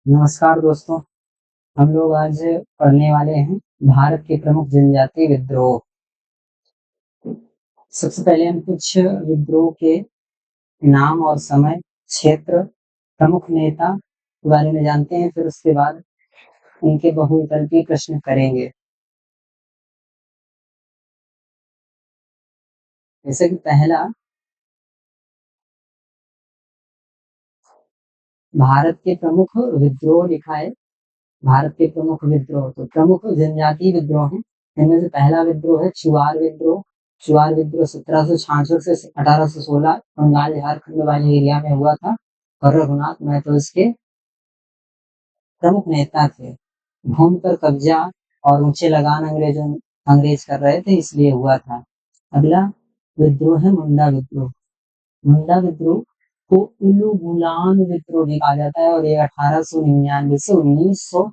नमस्कार दोस्तों, हम लोग आज पढ़ने वाले हैं भारत के प्रमुख जनजातीय विद्रोह। सबसे पहले हम कुछ विद्रोह के नाम और समय, क्षेत्र, प्रमुख नेता के बारे में जानते हैं, फिर उसके बाद उनके बहुविकल्पीय प्रश्न करेंगे। जैसे कि पहला, भारत के प्रमुख विद्रोह लिखा है। भारत के प्रमुख विद्रोह, तो प्रमुख जनजातीय विद्रोह हैं। इनमें से पहला विद्रोह है चुआर विद्रोह। चुआर विद्रोह 1766 से 1816 बंगाल झारखंड वाले एरिया में हुआ था और रघुनाथ महतो इसके प्रमुख नेता थे। भूमि पर कब्जा और ऊंचे लगान अंग्रेज कर रहे थे, इसलिए हुआ था। अगला विद्रोह है मुंडा विद्रोह। मुंडा विद्रोह को उल्लू गुलान विद्रोह भी कहा जाता है और ये 1899 से 1900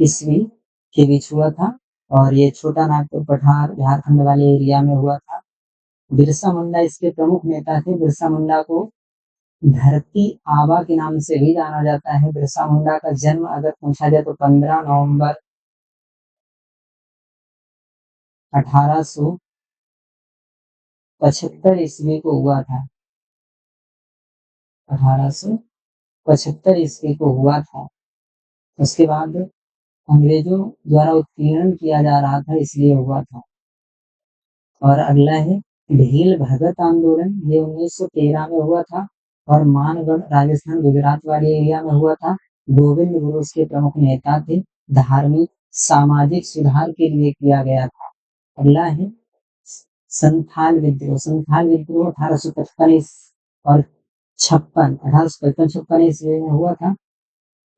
ईस्वी के बीच हुआ था और ये छोटा नागपुर पठार झारखंड वाले एरिया में हुआ था। बिरसा मुंडा इसके प्रमुख नेता थे। बिरसा मुंडा को धरती आबा के नाम से भी जाना जाता है। बिरसा मुंडा का जन्म अगर पूछा जाए तो 15 नवंबर 1875 ईस्वी को हुआ था। 1875 ईस्वी को हुआ था। उसके बाद अंग्रेजों द्वारा उत्पीड़न किया जा रहा था, इसलिए हुआ था। और अगला है भील भगत आंदोलन। ये 1913 में हुआ था और मानगढ़ राजस्थान गुजरात वाले एरिया में हुआ था। गोविंद गुरु उसके प्रमुख नेता थे। धार्मिक सामाजिक सुधार के लिए किया गया था। अगला है संथाल विद्रोह। संथाल विद्रोह 1855 और 1855 ईस्वी में हुआ था।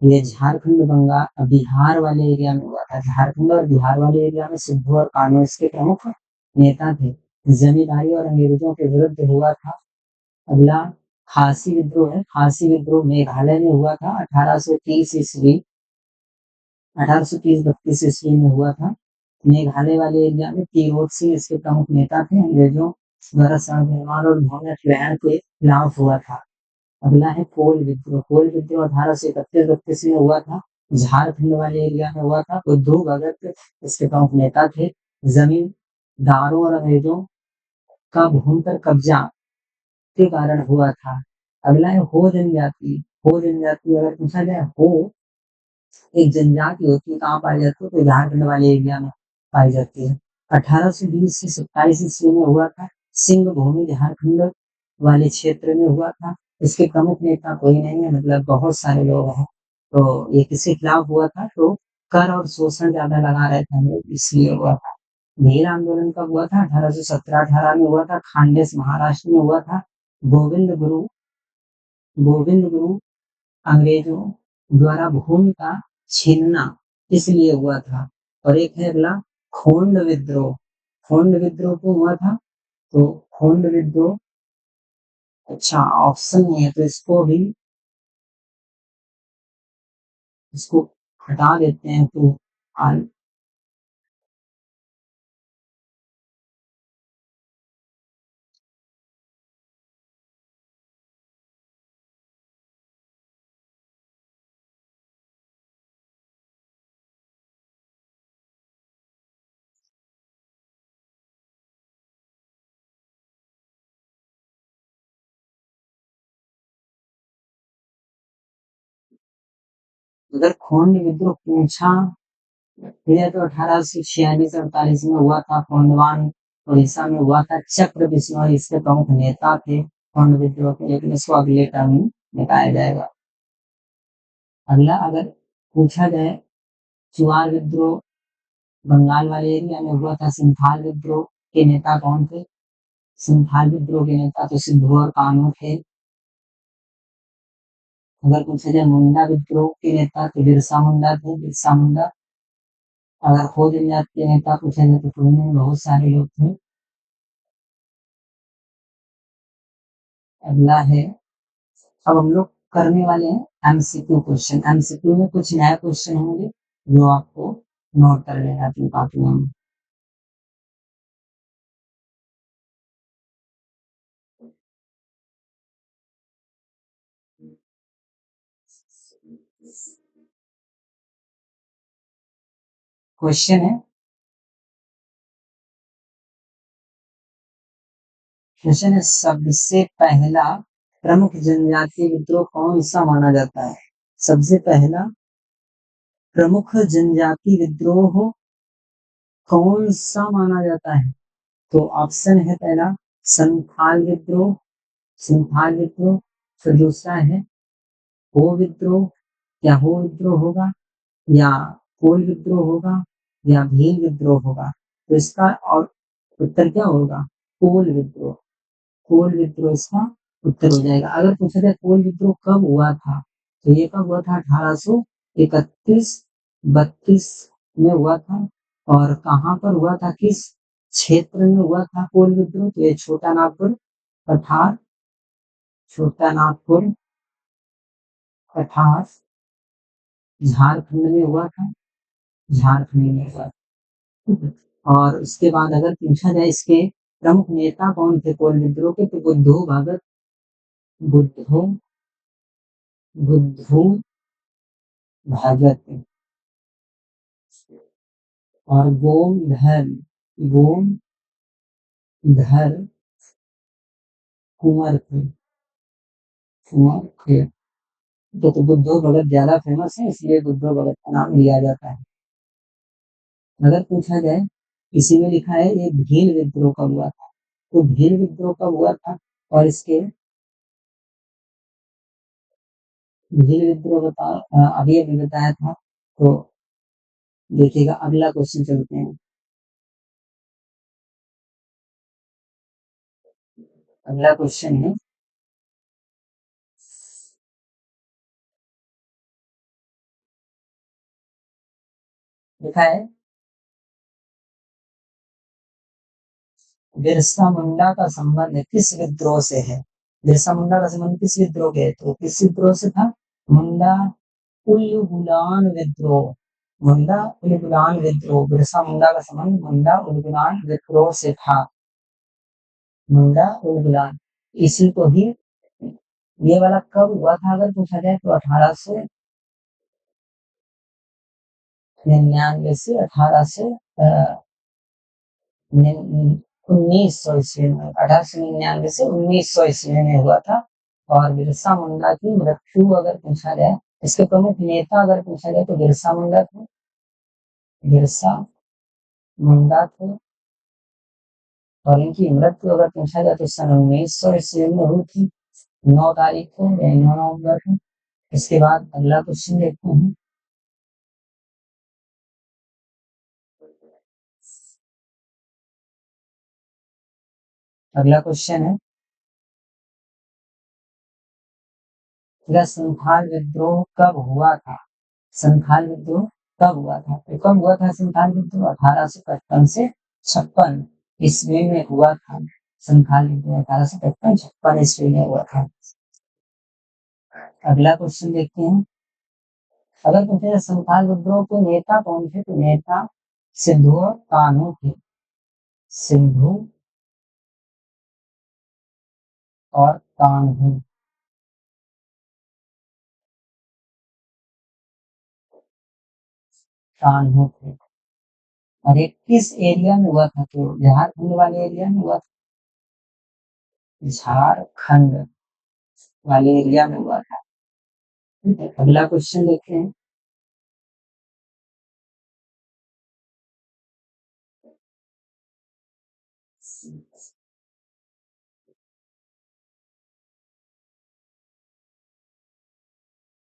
ये झारखंड बंगाल बिहार वाले एरिया में हुआ था। झारखंड और बिहार वाले एरिया में सिद्धू और कान्हू इसके प्रमुख नेता थे। जमींदारी और अंग्रेजों के विरुद्ध हुआ था। अगला खासी विद्रोह है। खासी विद्रोह मेघालय में हुआ था 1830-32 ईस्वी में हुआ था। मेघालय वाले एरिया में तिरोत सिंह इसके प्रमुख नेता थे। अंग्रेजों द्वारा निर्माण और भूमि ग्रहण के खिलाफ हुआ था। अगला है कोल विद्रोह। कोल विद्रोह 1831-32 में हुआ था। झारखंड वाले एरिया में हुआ था। बुद्धू भगत इसके प्रमुख नेता थे। जमींदारों और अंग्रेजों का भूमि पर कब्जा के कारण हुआ था। अगला है हो जनजाति। हो जनजाति अगर पूछा जाए, हो एक जनजाति होती है, कहाँ पाई जाती है, तो झारखंड वाले एरिया में पाई जाती है। 1820 से 27 ईस्वी में हुआ था। सिंह भूमि झारखंड वाले क्षेत्र में हुआ था। इसके प्रमुख नेता कोई नहीं है, मतलब बहुत सारे लोग हैं। तो ये किसके खिलाफ हुआ था, तो कर और शोषण ज्यादा लगा रहे थे हम लोग, इसलिए हुआ था। भील आंदोलन कब हुआ था, 1817-18 में हुआ था। खांडेस महाराष्ट्र में हुआ था। गोविंद गुरु गोविंद गुरु अंग्रेजों द्वारा भूमि का छीनना इसलिए हुआ था। और एक है अगला खोंड विद्रोह। खोंड विद्रोह को हुआ था, तो खोंड विद्रोह, अच्छा ऑप्शन नहीं है तो इसको हटा देते हैं, तो आल- अगर खोंड विद्रोह पूछा गया तो 1846-48 में हुआ था। खोंडवान उड़ीसा में हुआ था। चक्र बिश्नोई इसके प्रमुख नेता थे खोंड विद्रोह के, लेकिन इसको अगले टर्म में बताया जाएगा। अगला अगर पूछा जाए, चुआर विद्रोह बंगाल वाले एरिया में हुआ था। संथाल विद्रोह के नेता कौन थे, संथाल विद्रोह के नेता तो सिद्धू और कान्हू थे। अगर पूछा जाए मुंडा विद्रोह के नेता तो बिरसा मुंडा थे, बिरसा मुंडा। अगर हो जनजाति के नेता पूछा जाए तो पुणे में बहुत सारे लोग थे। अगला है, अब हम लोग करने वाले हैं एमसीक्यू क्वेश्चन। एमसीक्यू में कुछ नए क्वेश्चन होंगे जो आपको नोट कर लेना अपनी कॉपियों में। क्वेश्चन है, सबसे पहला प्रमुख जनजातीय विद्रोह कौन सा माना जाता है? सबसे पहला प्रमुख जनजातीय विद्रोह कौन सा माना जाता है? तो ऑप्शन है पहला संथाल विद्रोह, संथाल विद्रोह, फिर दूसरा है हो विद्रोह, या हो विद्रोह होगा, या कोल विद्रोह होगा, या भील विद्रोह होगा। तो इसका और उत्तर क्या होगा? कोल विद्रोह। कोल विद्रोह इसका उत्तर हो जाएगा। अगर पूछा जाए कोल विद्रोह कब हुआ था, तो ये कब हुआ था? 1831 32 में हुआ था। और कहाँ पर हुआ था, किस क्षेत्र में हुआ था कोल विद्रोह? तो ये छोटा नागपुर, कठार, छोटा नागपुर, कठार, झारखंड में हुआ था, झारखंड में हुआ था। और उसके बाद अगर पूछा जाए इसके प्रमुख नेता कौन थे कोल विद्रोह के, तो बुद्धू भगत, बुद्धू बुद्धू भगत और गोमधर कुंवर थे, कुंवर थे। तो बुद्धू भगत ज्यादा फेमस है, इसलिए बुद्धू भगत का नाम लिया जाता है। अगर पूछा जाए, इसी में लिखा है ये भील विद्रोह कब हुआ था, तो भील विद्रोह कब हुआ था और इसके भील विद्रोह अभी अभी बताया था। तो देखिएगा अगला क्वेश्चन चलते हैं। अगला क्वेश्चन है, लिखा है बिरसा मुंडा का संबंध किस विद्रोह से है? बिरसा मुंडा का संबंध किस विद्रोह के है? तो किस विद्रोह से था? मुंडा उलगुलान विद्रोह, मुंडा उलगुलान विद्रोह। बिरसा मुंडा का संबंध मुंडा उलगुलान विद्रोह से था, मुंडा उलगुलान। इसी को ही ये वाला कब हुआ था अगर पूछा जाए, तो 1899 से 1900 ईस्वी में, 1899 से 1900 ईस्वी में हुआ था। और बिरसा मुंडा की मृत्यु अगर पूछा जाए, इसके प्रमुख नेता अगर पूछा जाए, तो बिरसा मुंडा थे, बिरसा मुंडा थे। और इनकी मृत्यु अगर पूछा जाए तो सन 1900 ईस्वी में हुई थी, 9 तारीख को या 9 नवंबर को। इसके बाद अगला क्वेश्चन देखते हैं। अगला क्वेश्चन है, संथाल विद्रोह कब हुआ था? संथाल विद्रोह कब हुआ था? तो कब हुआ था संथाल विद्रोह? 1855 से 56 ईस्वी में हुआ था। संथाल विद्रोह 1855 ईस्वी में हुआ था। अगला क्वेश्चन देखते हैं। अगर पूछे संथाल विद्रोह के नेता कौन थे, तो नेता सिद्धू कान्हू थे, सिद्धू और कान्हू, कान्हू थे। और ये किस एरिया में हुआ था? तो झारखंड वाले एरिया में हुआ था, झारखंड वाले एरिया में हुआ था। ठीक है, अगला क्वेश्चन देखते हैं।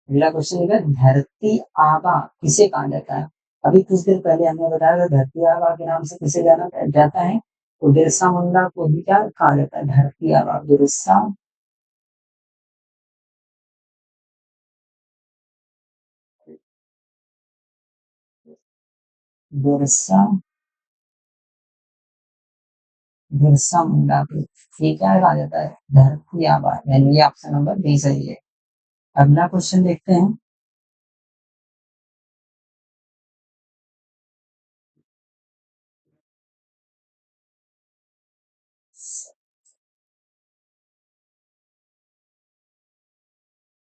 अगला क्वेश्चन है, धरती आबा किसे कहा जाता है? अभी कुछ देर पहले हमने बताया था धरती आबा के नाम से किसे जाना जाता है, तो बिरसा मुंडा को भी क्या कहा जाता है? धरती आबा, बिरसा बिरसा बिरसा मुंडा को ये क्या कहा जाता है? धरती आबा। यानी ये ऑप्शन नंबर बी सही है। अगला क्वेश्चन देखते हैं।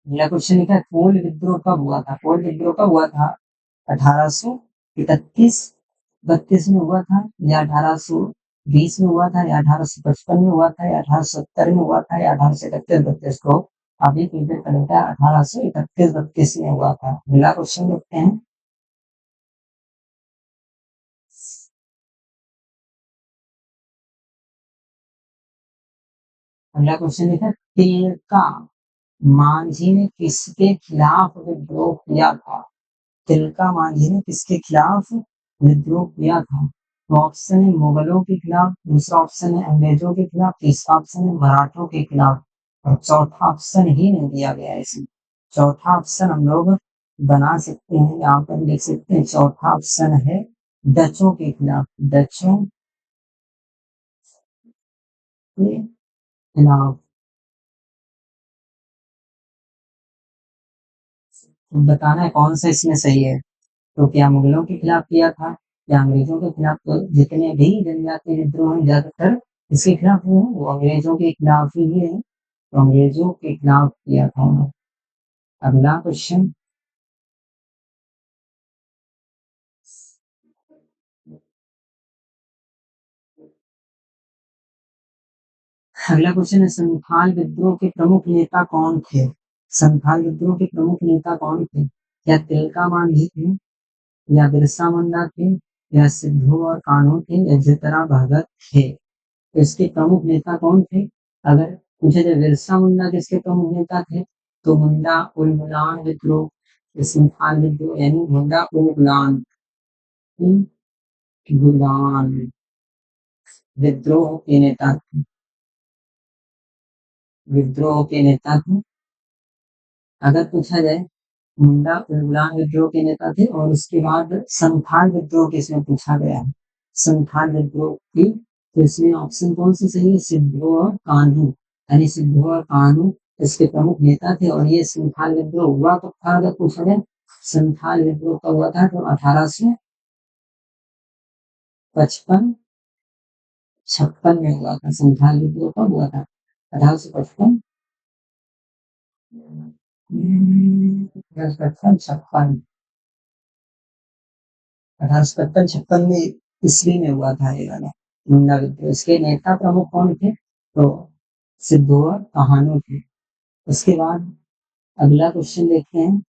अगला क्वेश्चन लिखा है कोल विद्रोह कब हुआ था? कोल विद्रोह कब हुआ था? 1831 32 में हुआ था या 1820 में हुआ था या 1855 में हुआ था या 1870 में हुआ था या 1831-32 को आप ये क्लियर कर लेते हैं 1831-32 में हुआ था। अगला क्वेश्चन देखते हैं। अगला क्वेश्चन देखा, तिलका मांझी ने किसके खिलाफ विद्रोह किया था? तिलका मांझी ने किसके खिलाफ विद्रोह किया था? तो ऑप्शन है मुगलों के खिलाफ, दूसरा ऑप्शन है अंग्रेजों के खिलाफ, तीसरा ऑप्शन है मराठों के खिलाफ और चौथा ऑप्शन ही नहीं दिया गया है इसमें। चौथा ऑप्शन हम लोग बना सकते हैं, यहाँ पर लिख सकते हैं। चौथा ऑप्शन है डचों के खिलाफ, डचों के खिलाफ। तो बताना है कौन सा इसमें सही है। तो क्या मुगलों के खिलाफ किया था या अंग्रेजों के खिलाफ? तो जितने भी जनजातीय विद्रोह हैं ज्यादातर इसके खिलाफ हुए हैं वो अंग्रेजों के खिलाफ ही है। तो अंग्रेजों के खिलाफ किया था उन्होंने। अगला क्वेश्चन। अगला क्वेश्चन है, संथाल विद्रोह के प्रमुख नेता कौन थे? संथाल विद्रोह के प्रमुख नेता कौन थे? क्या तिलका मांझी थे या बिरसा मुंडा थे या सिद्धू और कान्हू थे या जितरा भगत थे? तो इसके प्रमुख नेता कौन थे? अगर पूछे जाए बिरसा मुंडा किसके प्रमुख नेता थे तो मुंडा उलगुलान विद्रोह, संथाल विद्रोह यानी मुंडा उलगुलान गुलान विद्रोह के नेता थे। विद्रोह के नेता थे। अगर पूछा जाए मुंडा उलगुलान विद्रोह के नेता थे और उसके बाद संथाल विद्रोह के इसमें पूछा गया है, संथाल विद्रोह की। तो इसमें ऑप्शन कौन सी सही है? सिद्धू और कान्हू, यानी सिद्धू और कान्हू इसके प्रमुख नेता थे। और ये संथाल विद्रोह हुआ कब था अगर पूछा जाए? संथाल विद्रोह कब हुआ था? तो 1855 56 में हुआ था। संथाल विद्रोह कब हुआ था? 1855 छप्पन 1855-56 में ईस्वी में हुआ था ये वाला मुंडा विद्रोह। इसके नेता प्रमुख कौन थे? तो सिद्धू और कान्हू थे। उसके बाद अगला क्वेश्चन देखते हैं।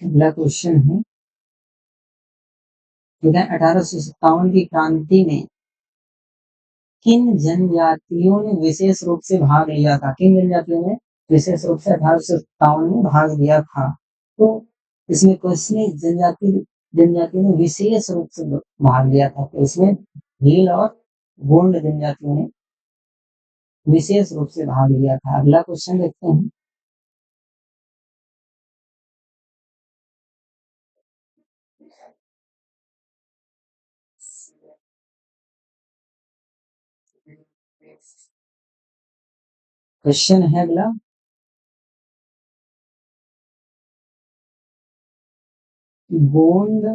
अगला क्वेश्चन है, 1857 की क्रांति में किन जनजातियों ने विशेष रूप से भाग लिया था? किन जनजातियों ने विशेष रूप से 1857 में भाग लिया था? तो इसमें क्वेश्चन है जनजातियों ने विशेष रूप से भाग लिया था। तो इसमें भील और गोंड जनजातियों ने विशेष रूप से भाग लिया था। अगला क्वेश्चन देखते हैं। क्वेश्चन है अगला, गोंड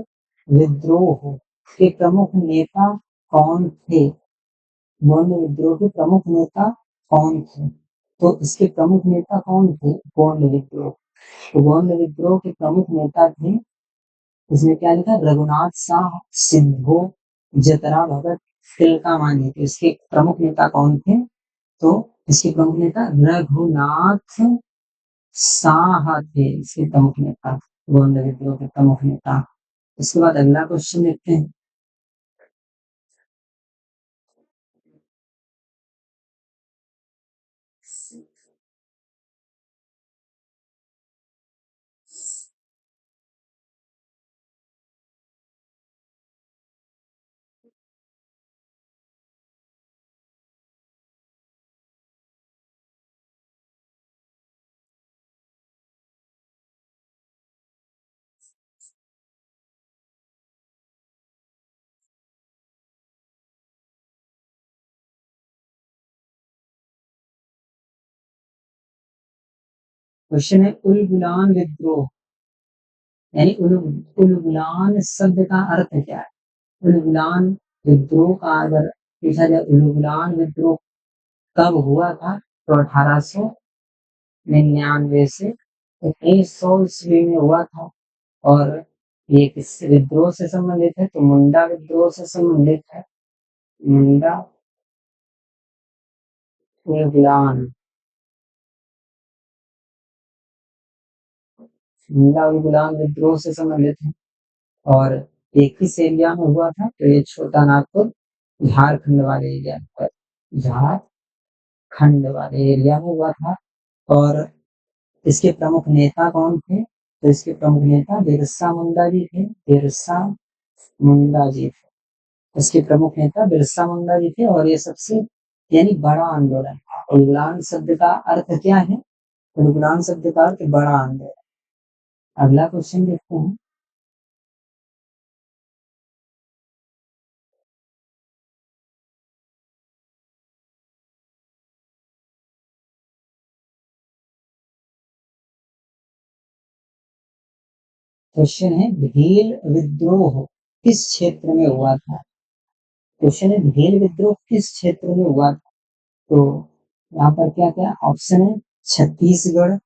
विद्रोह के प्रमुख नेता कौन थे? गोंड विद्रोह के प्रमुख नेता कौन थे? तो इसके प्रमुख नेता कौन थे गोंड विद्रोह? तो गोंड विद्रोह के प्रमुख नेता थे, इसमें क्या लिखा? रघुनाथ शाह, सिद्धू, जतरा भगत, तिलका मांझी। तो इसके प्रमुख नेता कौन थे? तो इसके प्रमुख नेता रघुनाथ शाह थे, इसके प्रमुख नेता, गोंड विद्रोह के प्रमुख नेता। इसके बाद अगला क्वेश्चन देखते हैं। क्वेश्चन है उलगुलान विद्रोह यानी उलगुलान शब्द का अर्थ क्या है? उलगुलान विद्रोह का अगर पूछा जाए, उलगुलान विद्रोह कब हुआ था, तो 1899 से 1900 ईस्वी में हुआ था। और ये किस विद्रोह से संबंधित है, तो मुंडा विद्रोह से संबंधित है। मुंडा उलगुलान, मुंडा उलगुलान विद्रोह से संबंधित है। और ये किस एरिया में हुआ था, तो ये छोटा नागपुर झारखंड वाले एरिया पर, झारखंड वाले एरिया में हुआ था। और इसके प्रमुख नेता कौन थे, तो इसके प्रमुख नेता बिरसा मुंडा जी थे। बिरसा मुंडा जी थे इसके प्रमुख नेता, बिरसा मुंडा जी थे। और ये सबसे यानी बड़ा आंदोलन था। उलगुलान शब्द का अर्थ क्या है, उलगुलान शब्द का अर्थ बड़ा आंदोलन। अगला क्वेश्चन देखते हैं। क्वेश्चन है, भील विद्रोह किस क्षेत्र में हुआ था। क्वेश्चन है, भील विद्रोह किस क्षेत्र में हुआ था। तो यहाँ पर क्या क्या ऑप्शन है, छत्तीसगढ़,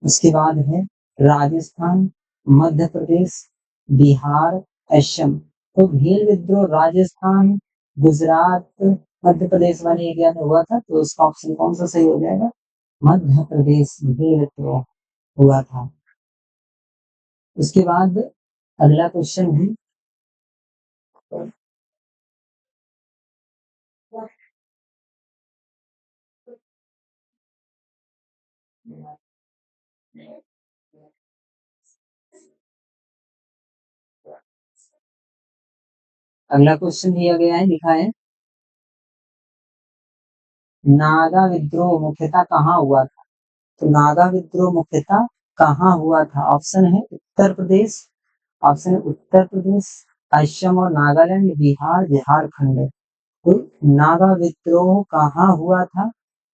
उसके बाद है राजस्थान, मध्य प्रदेश, बिहार, असम। तो भील विद्रोह राजस्थान, गुजरात, मध्य प्रदेश वाले एरिया में हुआ था। तो उसका ऑप्शन कौन सा सही हो जाएगा, मध्य प्रदेश भील विद्रोह हुआ था। उसके बाद अगला क्वेश्चन है, अगला क्वेश्चन दिया गया है, लिखा है, नागा विद्रोह मुख्यतः कहाँ हुआ था। तो नागा विद्रोह मुख्यतः कहाँ हुआ था। ऑप्शन है उत्तर प्रदेश, ऑप्शन है उत्तर प्रदेश, असम और नागालैंड, बिहार, झारखंड। तो नागा विद्रोह कहाँ हुआ था,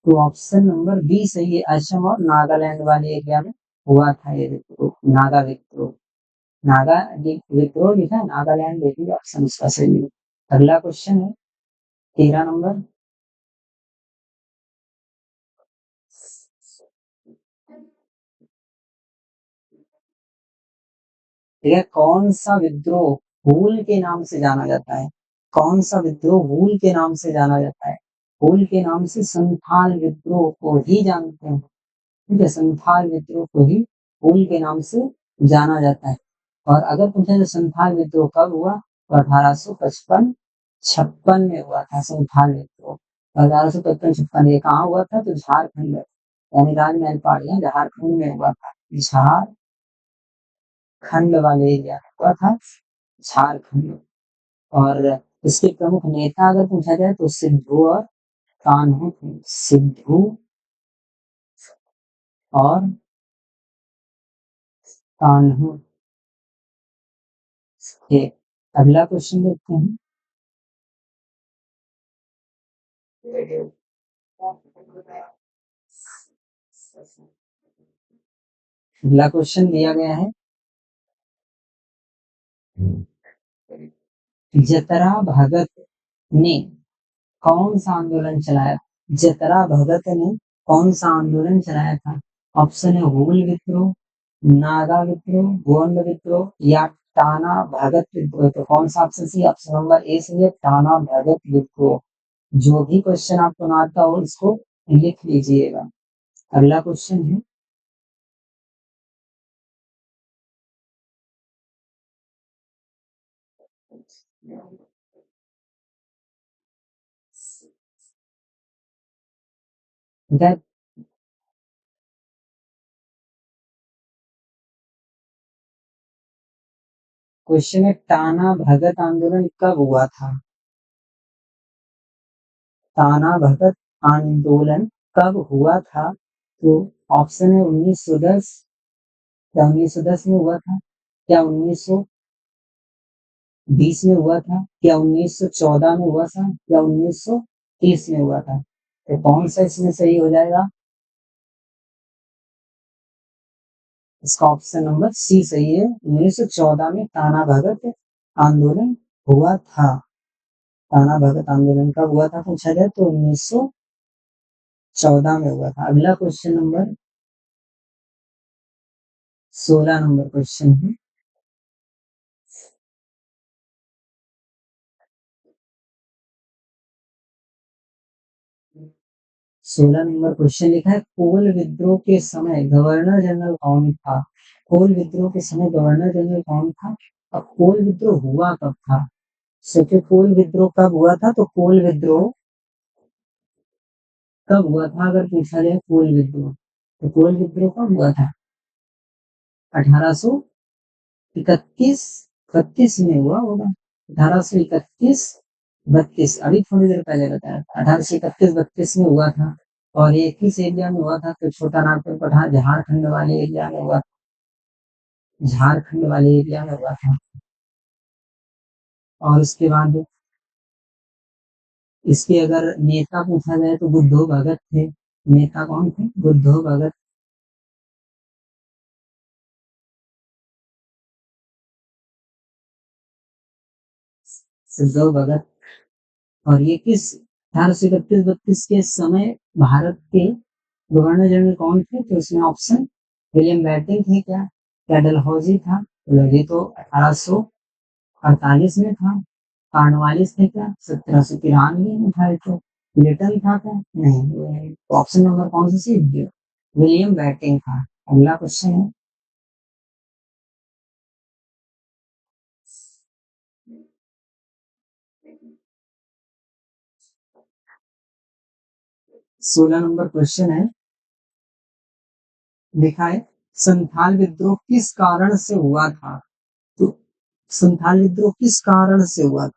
तो ऑप्शन नंबर बी सही है, असम और नागालैंड वाले एरिया में हुआ था ये विद्रोह, नागा विद्रोह। नागा विद्रोह लिखा है, नागालैंड देखिए ऑप्शन उसका सही है। अगला क्वेश्चन है 13 नंबर। ठीक है, कौन सा विद्रोह हूल के नाम से जाना जाता है। कौन सा विद्रोह हूल के नाम से जाना जाता है। हूल के नाम से संथाल विद्रोह को ही जानते हैं। ठीक है, संथाल विद्रोह को ही हूल के नाम से जाना जाता है। और अगर पूछे तो संथाल विद्रोह कब हुआ, तो 1855 56 में हुआ था संथाल विद्रोह। 1855 56 ये कहाँ हुआ था, तो झारखंड यानी राजमहल पहाड़ियां झारखंड में हुआ था। झारखंड वाले एरिया में हुआ था, झारखंड। और इसके प्रमुख नेता अगर पूछा जाए, तो सिद्धू और कान्हू थे। सिद्धू और कान्हू थे। अगला क्वेश्चन देखते हैं। अगला क्वेश्चन दिया गया है, जतरा भगत ने कौन सा आंदोलन चलाया। जतरा भगत ने कौन सा आंदोलन चलाया था। ऑप्शन है हूल विद्रोह, नागा विद्रोह, गोंड विद्रोह या टाना भगत विद्रोह। तो कौन सा option C, option number A सही है, टाना भगत विद्रोह। जो भी क्वेश्चन आपको ना आता हो इसको लिख लीजिएगा। अगला क्वेश्चन है, क्वेश्चन है, टाना भगत आंदोलन कब हुआ था। ताना भगत आंदोलन कब हुआ था, तो ऑप्शन है 1910, क्या 1910 में हुआ था, क्या 1920 में हुआ था, क्या 1914 में हुआ था, या 1930 में हुआ था। तो कौन सा इसमें सही हो जाएगा, इसका ऑप्शन नंबर सी सही है, 1914 में ताना भगत आंदोलन हुआ था। ताना भगत आंदोलन कब हुआ था पूछा जाए तो 1914 में हुआ था। अगला क्वेश्चन नंबर 16 नंबर क्वेश्चन है। सोलह नंबर क्वेश्चन लिखा है, कोल विद्रोह के समय गवर्नर जनरल कौन था? कोल विद्रोह के समय गवर्नर जनरल कौन था? अब कोल विद्रोह हुआ कब था? सोचिए कोल विद्रोह कब हुआ था, तो कोल विद्रोह कब हुआ था अगर पूछा जाए कोल विद्रोह, तो कोल विद्रोह कब हुआ था? 1831 32 में हुआ होगा। 1831 32, अभी थोड़ी देर पहले बताया था, 1831-32 में हुआ था। और ये किस एरिया में हुआ था? तो छोटा नागपुर पठार झारखंड वाले एरिया में हुआ, झारखंड वाले एरिया में हुआ था। और उसके बाद इसके अगर नेता पूछा जाए तो बुद्धो भगत थे। नेता कौन थे? बुद्धो भगत, सिद्धो भगत। और ये किस 1831-32 के समय भारत के गवर्नर जनरल कौन थे? तो इसमें ऑप्शन विलियम बेंटिंक थे क्या? क्या डलहौजी था? डलहौजी तो 1848 में था। कार्नवालिस थे क्या? 1793 में था। तो लिटन था क्या? नहीं। ऑप्शन नंबर कौन सा सी? विलियम बेंटिंक था। अगला क्वेश्चन है, सोलह नंबर क्वेश्चन है, लिखा है, संथाल विद्रोह किस कारण से हुआ था? तो संथाल विद्रोह किस कारण से हुआ?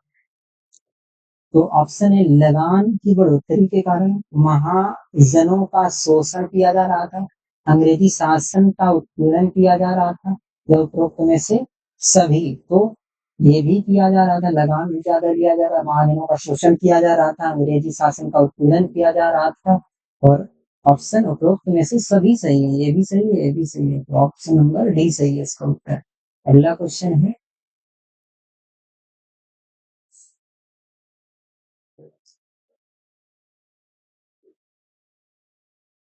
तो ऑप्शन है लगान की बढ़ोतरी के कारण, महाजनों का शोषण किया जा रहा था, अंग्रेजी शासन का उत्पीड़न किया जा रहा था, या उपरोक्त में से सभी। तो ये भी किया जा रहा था, लगान भी ज्यादा लिया जा रहा, महाजनों का शोषण किया जा रहा था, अंग्रेजी शासन का उत्पीड़न किया जा रहा था। और ऑप्शन उपरोक्त में से सभी सही है, ये भी सही है, ये भी सही है, तो ऑप्शन नंबर डी सही है इसका उत्तर। अगला क्वेश्चन है,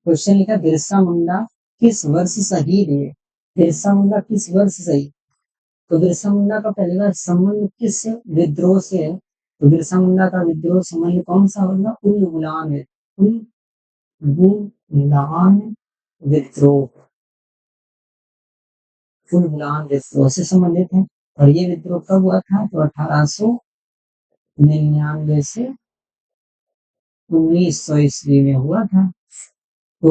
क्वेश्चन लिखा है, बिरसा मुंडा किस वर्ष शहीद हुए? बिरसा मुंडा किस वर्ष शहीद? तो बिरसा मुंडा का पहली बार संबंध किस विद्रोह से है? तो बिरसा मुंडा का विद्रोह संबंध कौन सा होगा? उल है। उल विद्रोह, उल विद्रोह से संबंधित है। और ये विद्रोह कब हुआ था? तो 1899 से 1900 ईस्वी में हुआ था। तो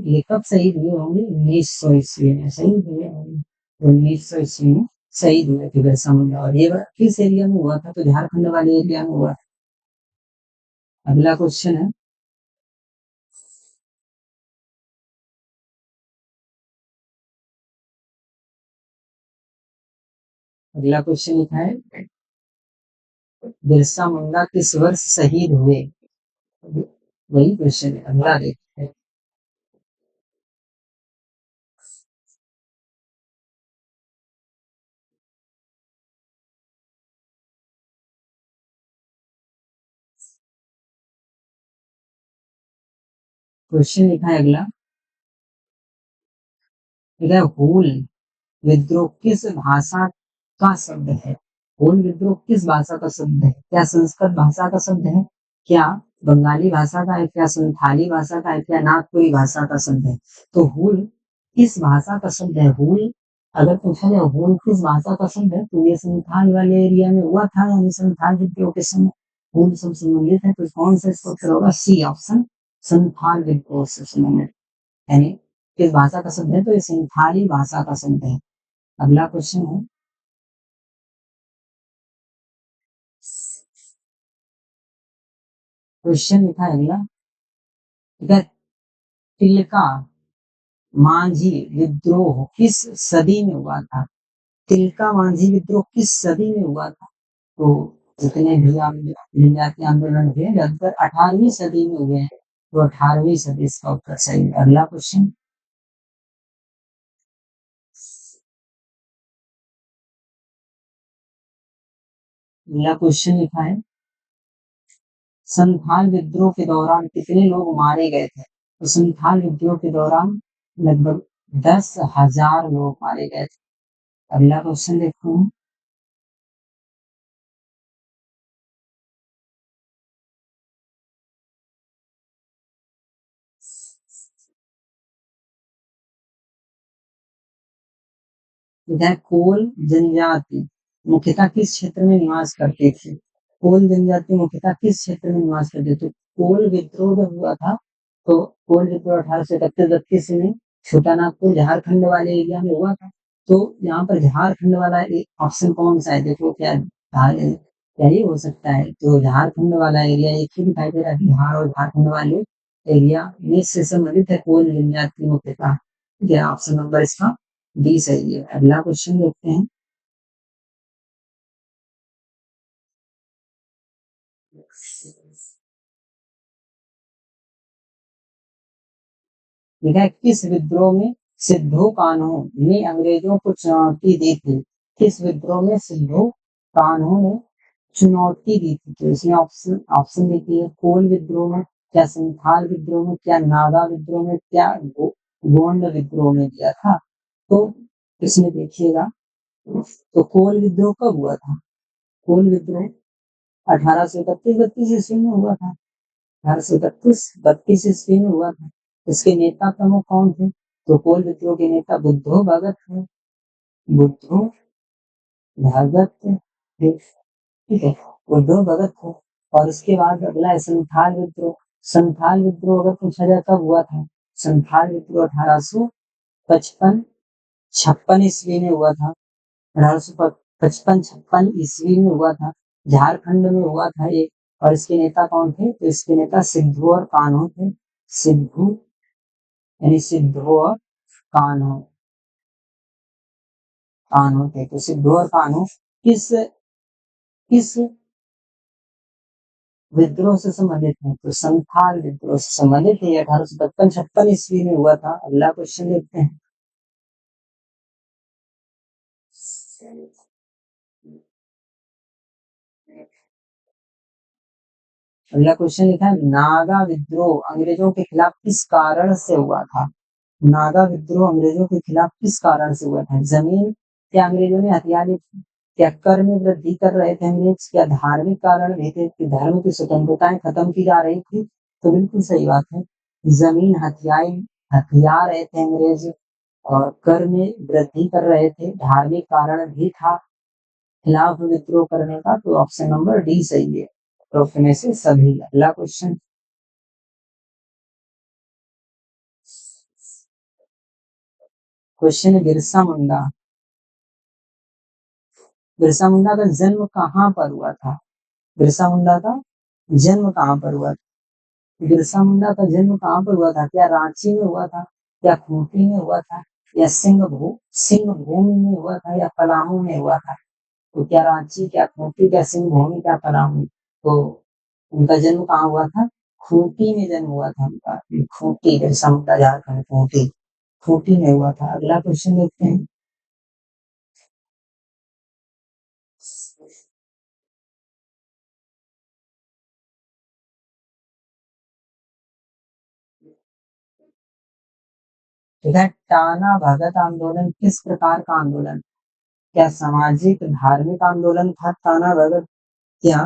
ये कब शहीद हुए होंगे? 1900 ईस्वी में शहीद हुए होंगे। 1900 ईस्वी में शहीद हुए थे बिरसा मुंडा। और ये किस एरिया में हुआ था? तो झारखंड वाले एरिया में हुआ। अगला क्वेश्चन है, अगला क्वेश्चन लिखा है, बिरसा मुंडा किस वर्ष शहीद हुए? वही क्वेश्चन है, अगला देखते हैं। क्वेश्चन लिखा है अगला, लिखा है, हूल विद्रोह किस भाषा का शब्द है? हूल विद्रोह किस भाषा का शब्द है? क्या संस्कृत भाषा का शब्द है? क्या बंगाली भाषा का है? क्या संथाली भाषा का है? क्या नागपुरी भाषा का शब्द है? तो हूल किस भाषा का शब्द है? हूल अगर पूछा जाए हूल किस भाषा का शब्द है, तो ये संथाल वाले एरिया में हुआ था, यानी संथाल विद्रोह के समय हूल सब संबंधित है। तो कौन सा इसका उत्तर होगा? सी ऑप्शन, संथाल विद्रोह से संबंधित, यानी किस भाषा का शब्द है, तो ये संथाली भाषा का शब्द है। अगला क्वेश्चन है, क्वेश्चन लिखा है अगला, ठीक है, तिलका मांझी विद्रोह किस सदी में हुआ था? तिलका मांझी विद्रोह किस सदी में हुआ था? तो जितने भी जनजातीय आंदोलन हुए लगभग 18वीं सदी में हुए हैं। तो 18वीं सदी इसका उत्तर सही है। अगला क्वेश्चन, अगला क्वेश्चन लिखा है, संथाल विद्रोह के दौरान कितने लोग मारे गए थे? तो संथाल विद्रोह के दौरान लगभग 10,000 लोग मारे गए थे। अगला क्वेश्चन देखते हैं, इधर कोल जनजाति मुख्यतः किस क्षेत्र में निवास करती थी? कोल जनजाति मुख्यतः किस क्षेत्र में निवास करती थी? कोल विद्रोह जब हुआ था, तो कोल विद्रोह 1831 में छोटानागपुर झारखंड वाले एरिया में हुआ था। तो यहाँ पर झारखंड वाला एक ऑप्शन कौन सा है? देखो क्या ही हो सकता है? तो झारखंड वाला एरिया एक ही दिखाई दे रहा है, बिहार और झारखंड वाले एरिया में से संबंधित है कोल जनजाति मुख्यतः। ठीक है, ऑप्शन नंबर इसका डी सही है। अगला क्वेश्चन देखते हैं, लिखा है, किस विद्रोह में सिद्धू कान्हू ने अंग्रेजों को चुनौती दी थी? किस विद्रोह में सिद्धू कान्हू ने चुनौती दी थी? तो इसमें ऑप्शन ऑप्शन देती है, कोल विद्रोह में, क्या संथाल विद्रोह में, क्या नागा विद्रोह में, क्या गोंड विद्रोह में दिया था? तो इसमें देखिएगा, तो कोल विद्रोह कब हुआ था? कोल विद्रोह 1831-32 ईस्वी में हुआ था। 1832 ईस्वी में हुआ था। इसके नेता प्रमुख कौन थे? तो कोल विद्रोह के नेता बुद्धो भगत थे। बुद्धो भगत थे, ठीक है, बुद्धो भगत थे। और इसके बाद अगला है संथाल विद्रोह। संथाल विद्रोह अगर पूछा जाए कब हुआ था? संथाल विद्रोह 1855 छप्पन ईस्वी में हुआ था। 1855-56 ईस्वी में हुआ था। झारखंड में हुआ था ये। और इसके नेता कौन थे? तो इसके नेता सिद्धू और कान्हू थे। सिद्धू यानी सिद्धू और कान्हू, कान्हू थे। तो सिद्धू और कान्हू किस किस विद्रोह से संबंधित है? तो संथाल विद्रोह से संबंधित है। 1855-56 ईस्वी में हुआ था। अगला क्वेश्चन देखते हैं, अगला क्वेश्चन लिखा है, नागा विद्रोह अंग्रेजों के खिलाफ किस कारण से हुआ था? नागा विद्रोह अंग्रेजों के खिलाफ किस कारण से हुआ था? जमीन क्या अंग्रेजों ने हथिया ली थी? क्या कर में वृद्धि कर रहे थे अंग्रेज? क्या धार्मिक कारण भी थे कि धर्म की स्वतंत्रताएं खत्म की जा रही थी? तो बिल्कुल सही बात है, जमीन हथिया रहे थे अंग्रेज, और कर में वृद्धि कर रहे थे, धार्मिक कारण भी था खिलाफ विद्रोह करने का। तो ऑप्शन नंबर डी सही है, तो में से सभी। अगला क्वेश्चन, क्वेश्चन बिरसा मुंडा, बिरसा मुंडा का जन्म कहाँ पर हुआ था? बिरसा मुंडा का जन्म कहाँ पर हुआ था? बिरसा मुंडा का जन्म कहाँ पर हुआ था? क्या रांची में हुआ था, या खूंटी में हुआ था, या सिंह भूमि में हुआ था, या पलामू में हुआ था? तो क्या रांची, क्या खूंटी, क्या सिंह भूमि, क्या पलामू? तो उनका जन्म कहाँ हुआ था? खूंटी में जन्म हुआ था उनका। खूंटी, बिरसा मुंडा झारखंड, खूंटी, खूंटी में हुआ था। अगला क्वेश्चन देखते हैं, ठीक है, टाना भगत आंदोलन किस प्रकार का आंदोलन? क्या सामाजिक धार्मिक आंदोलन था टाना भगत? क्या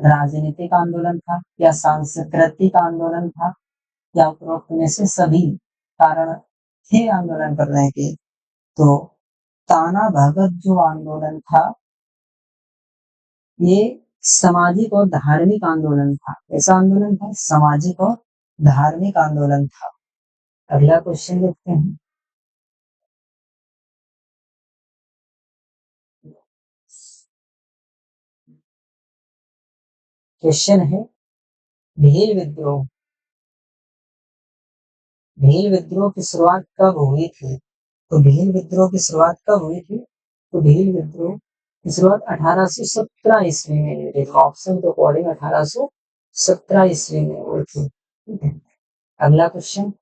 राजनीतिक आंदोलन था? क्या सांस्कृतिक आंदोलन था? या उपरोक्त में से सभी कारण थे आंदोलन करने के? तो ताना भगत जो आंदोलन था, ये सामाजिक और धार्मिक आंदोलन था। ऐसा आंदोलन था, सामाजिक और धार्मिक आंदोलन था। अगला क्वेश्चन देखते हैं, क्वेश्चन है, भील विद्रोह, भील विद्रोह की शुरुआत कब हुई थी? तो भील विद्रोह की शुरुआत कब हुई थी? तो भील विद्रोह की शुरुआत 1817 ईस्वी में हुई थी। ऑप्शन के अकॉर्डिंग 1817 ईस्वी में हुई थी। ठीक है, अगला क्वेश्चन,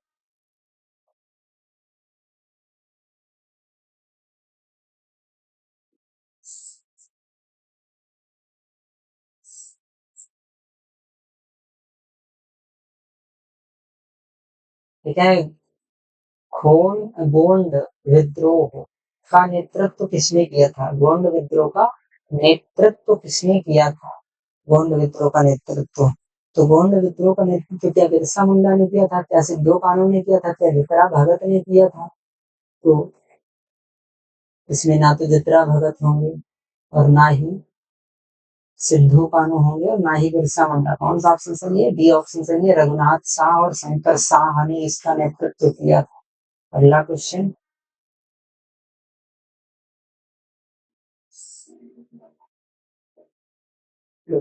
ठीक है। गोंड विद्रोह का नेतृत्व किसने किया था? गोंड विद्रोह का नेतृत्व किसने किया था? गोंड विद्रोह का नेतृत्व, तो गोंड विद्रोह का नेतृत्व क्या बिरसा मुंडा ने किया था? क्या सिद्धू कान्हू ने किया था? क्या जतरा भगत ने किया था? तो इसमें ना तो जतरा भगत होंगे और ना ही सिद्धू कान्हू होंगे और ना ही बिरसा मुंडा। कौन सा ऑप्शन सही है? डी ऑप्शन सही है। रघुनाथ शाह और शंकर शाह ने इसका नेतृत्व किया था। अगला क्वेश्चन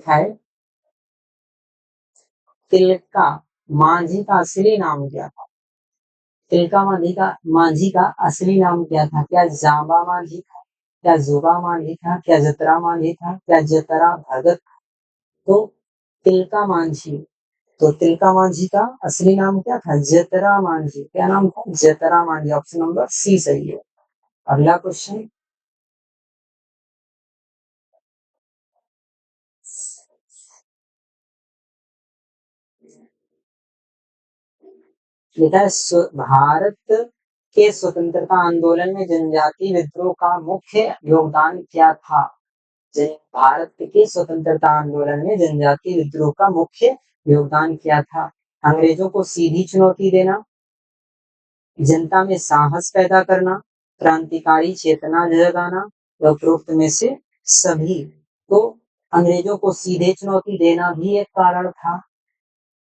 है, तिलका मांझी का असली नाम क्या था? तिलका मांझी का असली नाम क्या था? क्या जांबा मांझी था? क्या जुबा मांझी था? क्या जतरा मांझी था? क्या जतरा भगत? तो तिलका मांझी, तो तिलका मांझी का असली नाम क्या था? जतरा मांझी। क्या नाम था? जतरा मांझी। ऑप्शन नंबर सी सही है। अगला क्वेश्चन लिखा है, भारत के स्वतंत्रता आंदोलन में जनजातीय विद्रोह का मुख्य योगदान क्या था? भारत के स्वतंत्रता आंदोलन में जनजातीय विद्रोह का मुख्य योगदान क्या था? अंग्रेजों को सीधी चुनौती देना, जनता में साहस पैदा करना, क्रांतिकारी चेतना जगाना, व उपरोक्त में से सभी। तो अंग्रेजों को सीधे चुनौती देना भी एक कारण था।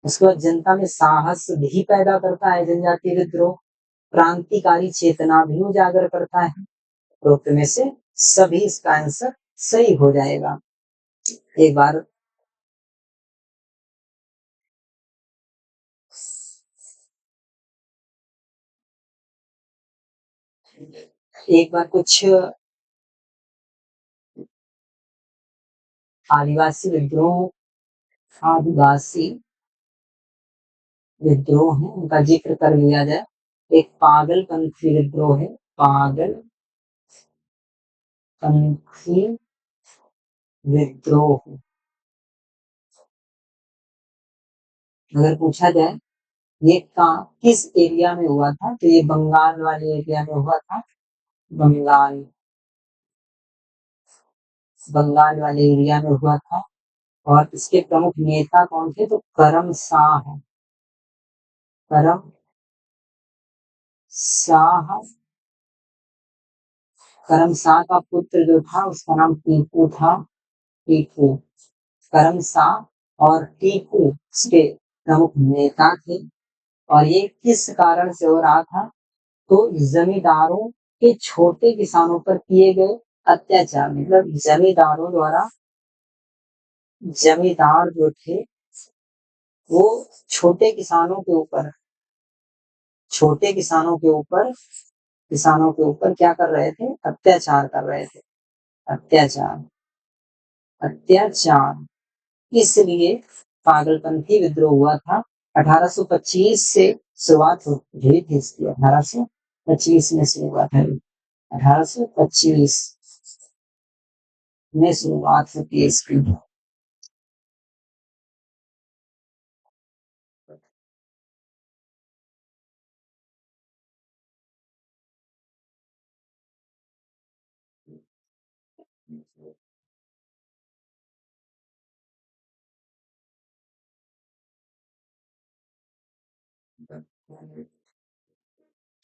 उसके बाद जनता में साहस भी पैदा करता है जनजातीय विद्रोह, क्रांतिकारी चेतना भी उजागर करता है। उपरोक्त में से सभी, इसका आंसर सही हो जाएगा। एक बार कुछ आदिवासी विद्रोह, आदिवासी विद्रोह है उनका जिक्र कर लिया जाए। एक पागलपंथी विद्रोह है, पागलपंथी विद्रोह। अगर पूछा जाए ये किस एरिया में हुआ था, तो ये बंगाल वाले एरिया में हुआ था। बंगाल, बंगाल वाले एरिया में हुआ था। और इसके प्रमुख नेता कौन थे? तो करम शाह, करम शाह। करम शाह का पुत्र जो था उसका नाम टीपू था, टीपू। करम शाह और टीपू इसके प्रमुख नेता थे। और ये किस कारण से हो रहा था? तो जमींदारों के छोटे किसानों पर किए गए अत्याचार, मतलब जमींदारों द्वारा, जमींदार जो थे वो छोटे किसानों के ऊपर, छोटे किसानों के ऊपर क्या कर रहे थे? अत्याचार कर रहे थे। अत्याचार, अत्याचार, इसलिए पागलपंथी विद्रोह हुआ था। 1825 से शुरुआत हुई थी इसकी, 1825 में शुरुआत हुई, 1825 में शुरुआत होती है इसकी।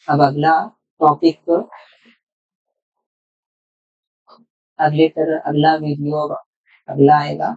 अब अगला टॉपिक, अगला वीडियो अगला आएगा।